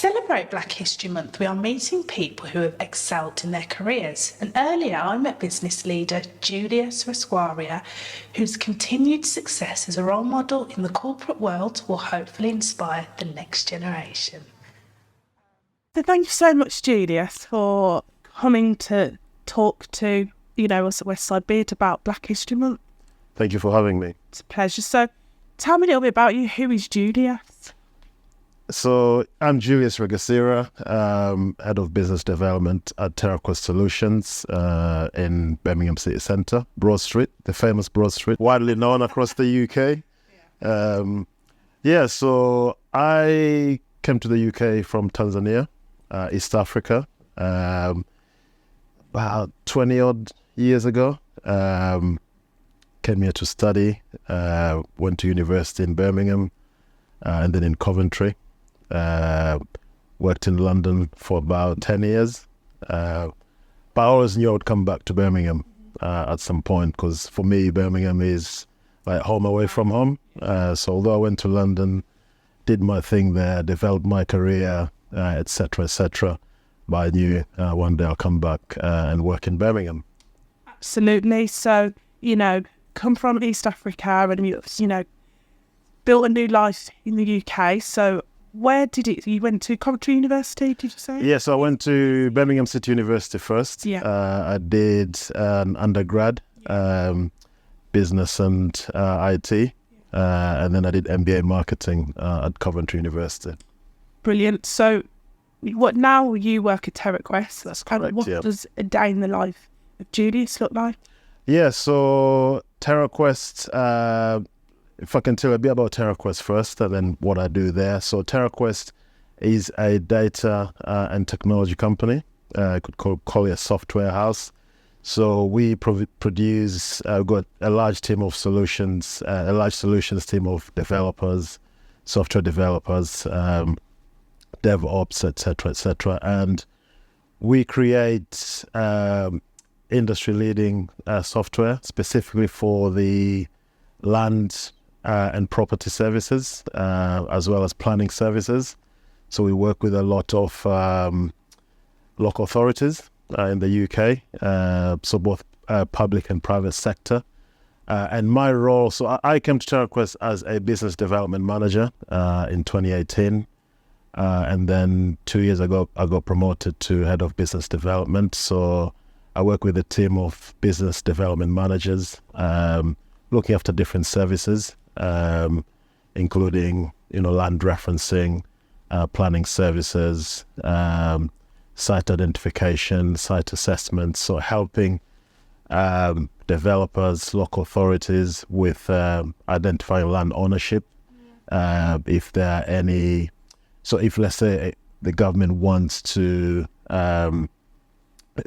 celebrate Black History Month, we are meeting people who have excelled in their careers. And earlier I met business leader Julius Rwegasira, whose continued success as a role model in the corporate world will hopefully inspire the next generation. So thank you so much, Julius, for coming to talk to, us at Westside Beard about Black History Month. Thank you for having me. It's a pleasure. So tell me a little bit about you. Who is Julius? So I'm Julius Rwegasira, Head of Business Development at TerraQuest Solutions in Birmingham City Centre, Broad Street, the famous Broad Street, widely known across the UK. So I came to the UK from Tanzania, East Africa, about 20 odd years ago. Came here to study, went to university in Birmingham and then in Coventry. Worked in London for about 10 years. But I always knew I would come back to Birmingham at some point, because for me, Birmingham is like home away from home. So although I went to London, did my thing there, developed my career, etc., but I knew one day I'll come back and work in Birmingham. Absolutely. So, come from East Africa and, built a new life in the UK. So where you went to Coventry University, did you say? Yeah, so I went to Birmingham City University first. Yeah. I did an undergrad, business and IT, and then I did MBA marketing at Coventry University. Brilliant. So now you work at TerraQuest. That's correct, What does a day in the life of Julius look like? Yeah, so TerraQuest, if I can tell a bit about TerraQuest first and then what I do there. So TerraQuest is a data and technology company. I could call it a software house. So we produce, got a large team of solutions, a large solutions team of developers, software developers, DevOps, etc., and we create industry-leading software specifically for the land and property services, as well as planning services. So we work with a lot of local authorities in the UK, so both public and private sector. And my role, so I came to TerraQuest as a business development manager in 2018. And then 2 years ago, I got promoted to head of business development. So I work with a team of business development managers, looking after different services, including, land referencing, planning services, site identification, site assessment. So helping developers, local authorities with identifying land ownership. If there are any, so if let's say the government wants to,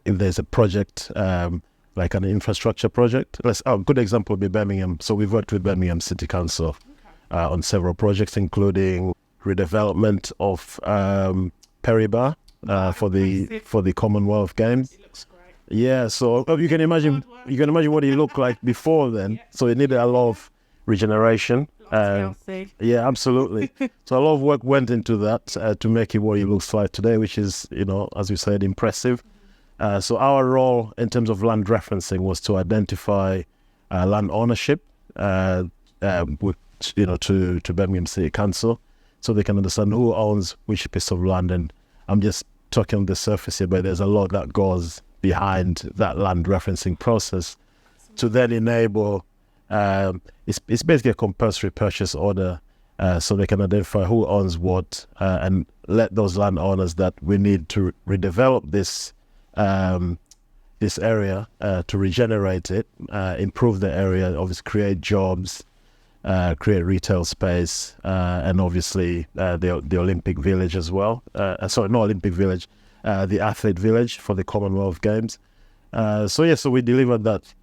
if there's a project, like an infrastructure project. A good example would be Birmingham. So we've worked with Birmingham City Council on several projects, including redevelopment of Perry Bar for the Commonwealth Games. It looks great. Yeah, so you can imagine what it looked like before then. So it needed a lot of regeneration. Yeah, absolutely. So a lot of work went into that to make it what it looks like today, which is, as we said, impressive. So our role in terms of land referencing was to identify land ownership, with, to Birmingham City Council, so they can understand who owns which piece of land. And I'm just talking on the surface here, but there's a lot that goes behind that land referencing process to then enable. It's basically a compulsory purchase order, so they can identify who owns what, and let those landowners that we need to redevelop this area to regenerate it, improve the area, obviously create jobs, create retail space, and obviously the Olympic Village as well. Sorry, not Olympic Village, the Athlete Village for the Commonwealth Games. So we delivered that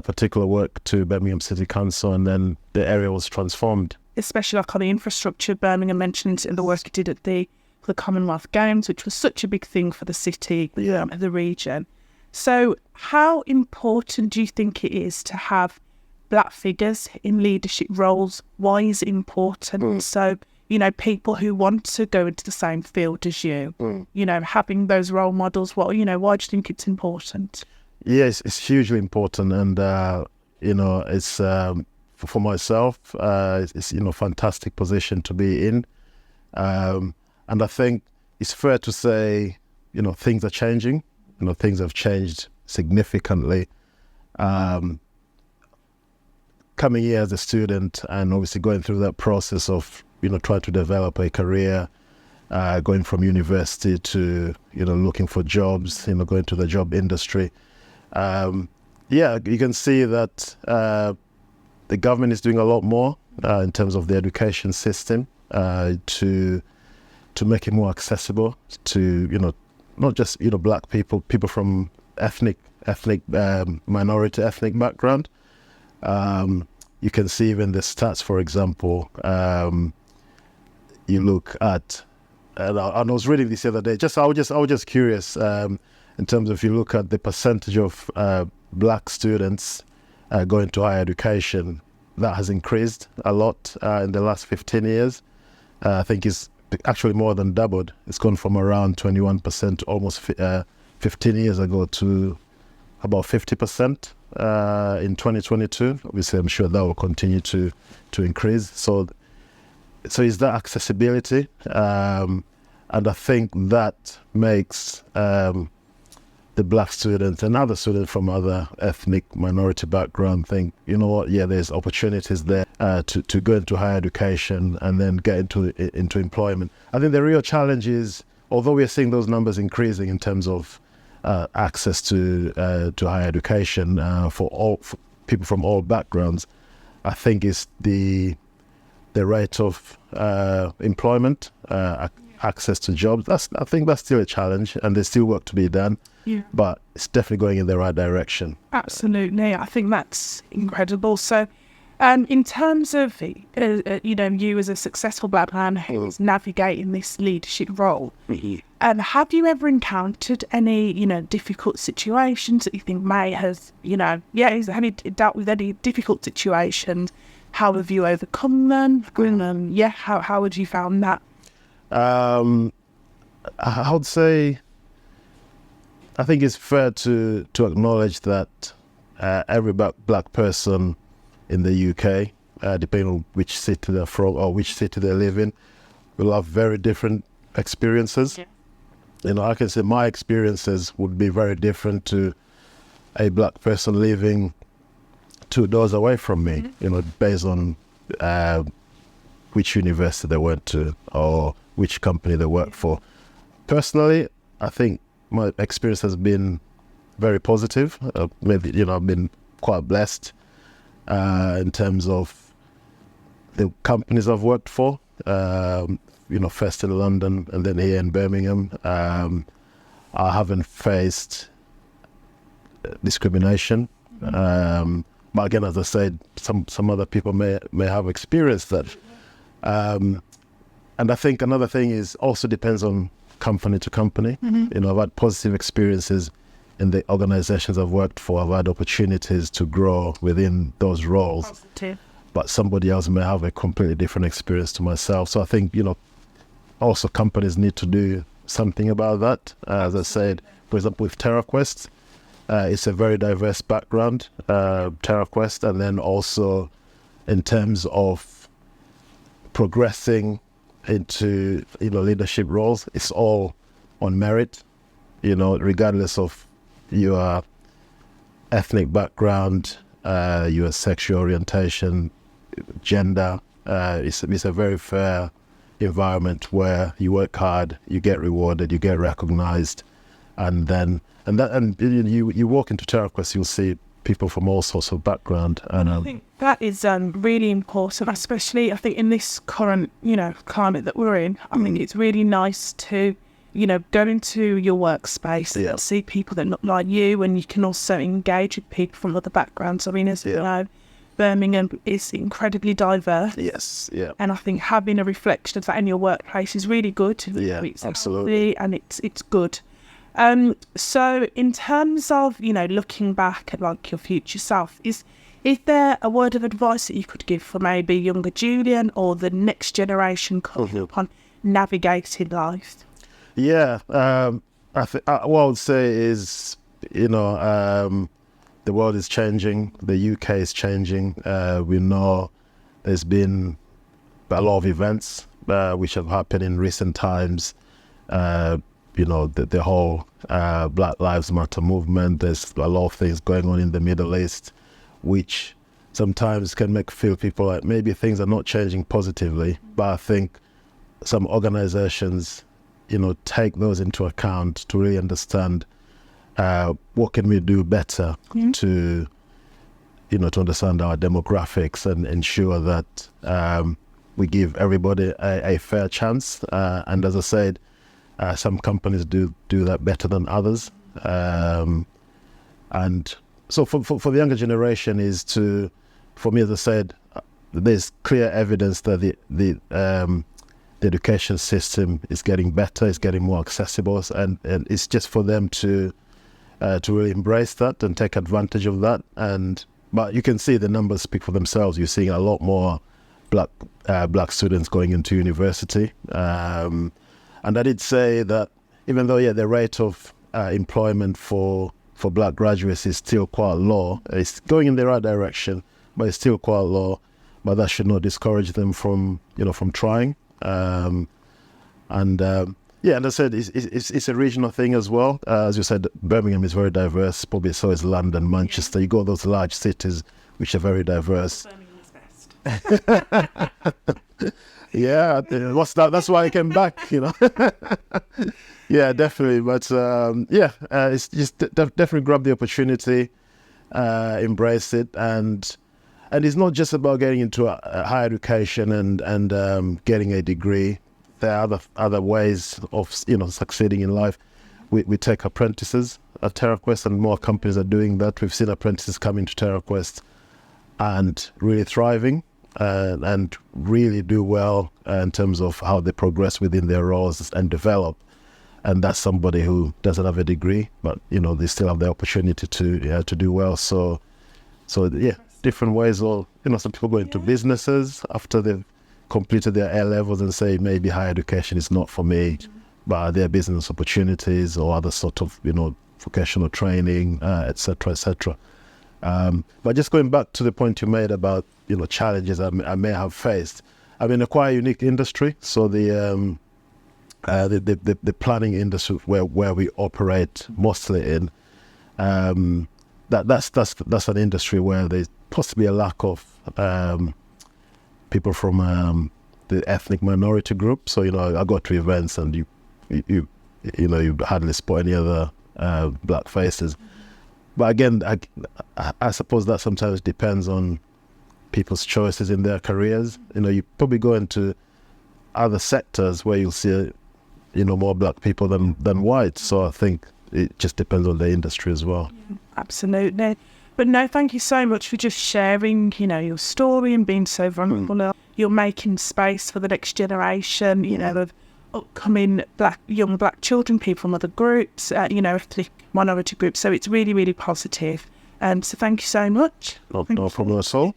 particular work to Birmingham City Council, and then the area was transformed. Especially like on the infrastructure, Birmingham mentioned in the work you did at the Commonwealth Games, which was such a big thing for the city and the region. So how important do you think it is to have Black figures in leadership roles? Why is it important? So, people who want to go into the same field as you, having those role models? Why do you think it's important? Yes, it's hugely important, and it's for myself, it's fantastic position to be in, and I think it's fair to say, things are changing. Things have changed significantly. Coming here as a student and obviously going through that process of trying to develop a career, going from university to looking for jobs, going to the job industry. You can see that the government is doing a lot more in terms of the education system to make it more accessible to not just black people from ethnic minority ethnic background. You can see even the stats, for example. You look at, and I was reading this the other day. I was just curious in terms of, if you look at the percentage of black students going to higher education, that has increased a lot in the last 15 years. I think it's actually more than doubled. It's gone from around 21% almost 15 years ago to about 50% in 2022. Obviously, I'm sure that will continue to increase. So is that accessibility, and I think that makes the black students and other students from other ethnic minority background think, there's opportunities there to go into higher education and then get into employment. I think the real challenge is, although we are seeing those numbers increasing in terms of access to higher education for people from all backgrounds, I think it's the rate of employment, access to jobs. I think that's still a challenge, and there's still work to be done. Yeah. But it's definitely going in the right direction. Absolutely, I think that's incredible. So, in terms of you as a successful black man who's navigating this leadership role, have you ever encountered any difficult situations that you think have you dealt with any difficult situations? How have you overcome them? How would you found that? I would say, I think it's fair to acknowledge that every black person in the UK, depending on which city they're from or which city they live in, will have very different experiences. Yeah. I can say my experiences would be very different to a black person living 2 doors away from me, based on which university they went to or which company they work for. Personally, I think my experience has been very positive. Maybe, I've been quite blessed in terms of the companies I've worked for, first in London and then here in Birmingham. I haven't faced discrimination. But again, as I said, some other people may have experienced that. And I think another thing is also depends on company to company. I've had positive experiences in the organizations I've worked for. I've had opportunities to grow within those roles. Positive. But somebody else may have a completely different experience to myself. So I think, also companies need to do something about that. As I said, for example, with TerraQuest, it's a very diverse background, TerraQuest, and then also in terms of progressing into leadership roles, it's all on merit, regardless of your ethnic background, your sexual orientation, gender. It's a very fair environment where you work hard, you get rewarded, you get recognized, and you walk into TerraQuest, you'll see people from all sorts of background. And I think that is really important, especially I think in this current climate that we're in. I think it's really nice to go into your workspace and see people that look like you, and you can also engage with people from other backgrounds. I mean, as you know, Birmingham is incredibly diverse. Yes, yeah. And I think having a reflection of that in your workplace is really good. Yeah, it's absolutely. Healthy and it's good. So in terms of looking back at like your future self, is Is there a word of advice that you could give for maybe younger Julian or the next generation coming up on navigating life? Yeah, what I would say is, the world is changing. The UK is changing. We know there's been a lot of events which have happened in recent times. The whole Black Lives Matter movement. There's a lot of things going on in the Middle East, which sometimes can make feel people like maybe things are not changing positively. But I think some organizations, take those into account to really understand what can we do better to understand our demographics and ensure that we give everybody a fair chance. And as I said, some companies do that better than others. And so for the younger generation for me, as I said, there's clear evidence that the education system is getting better, it's getting more accessible, and it's just for them to really embrace that and take advantage of that. But you can see the numbers speak for themselves. You're seeing a lot more black students going into university. And I did say that even though, the rate of employment for black graduates is still quite low, it's going in the right direction, but it's still quite low. But that should not discourage them from trying. And as I said, it's a regional thing as well. As you said, Birmingham is very diverse. Probably so is London, Manchester. You go those large cities which are very diverse. Birmingham is best. Yeah, what's that? That's why I came back, Yeah, definitely. But it's just definitely grab the opportunity, embrace it, and it's not just about getting into a higher education and getting a degree. There are other ways of succeeding in life. We take apprentices at TerraQuest, and more companies are doing that. We've seen apprentices come into TerraQuest and really thriving. And really do well in terms of how they progress within their roles and develop. And that's somebody who doesn't have a degree, but they still have the opportunity to do well. So different ways. Or some people go into businesses after they've completed their A levels and say maybe higher education is not for me, but are there business opportunities or other sort of vocational training, etc., etc. But just going back to the point you made about challenges I may have faced. I'm in a quite unique industry, so the planning industry where we operate mostly in, that's an industry where there's possibly a lack of people from the ethnic minority group. So I go to events and you hardly spot any other black faces. But again, I suppose that sometimes depends on people's choices in their careers. You probably go into other sectors where you'll see, more black people than white. So I think it just depends on the industry as well. Absolutely. But no, thank you so much for just sharing, your story and being so vulnerable. You're making space for the next generation, of upcoming young black children, people from other groups, ethnic minority groups. So it's really, really positive. So thank you so much. No problem at all.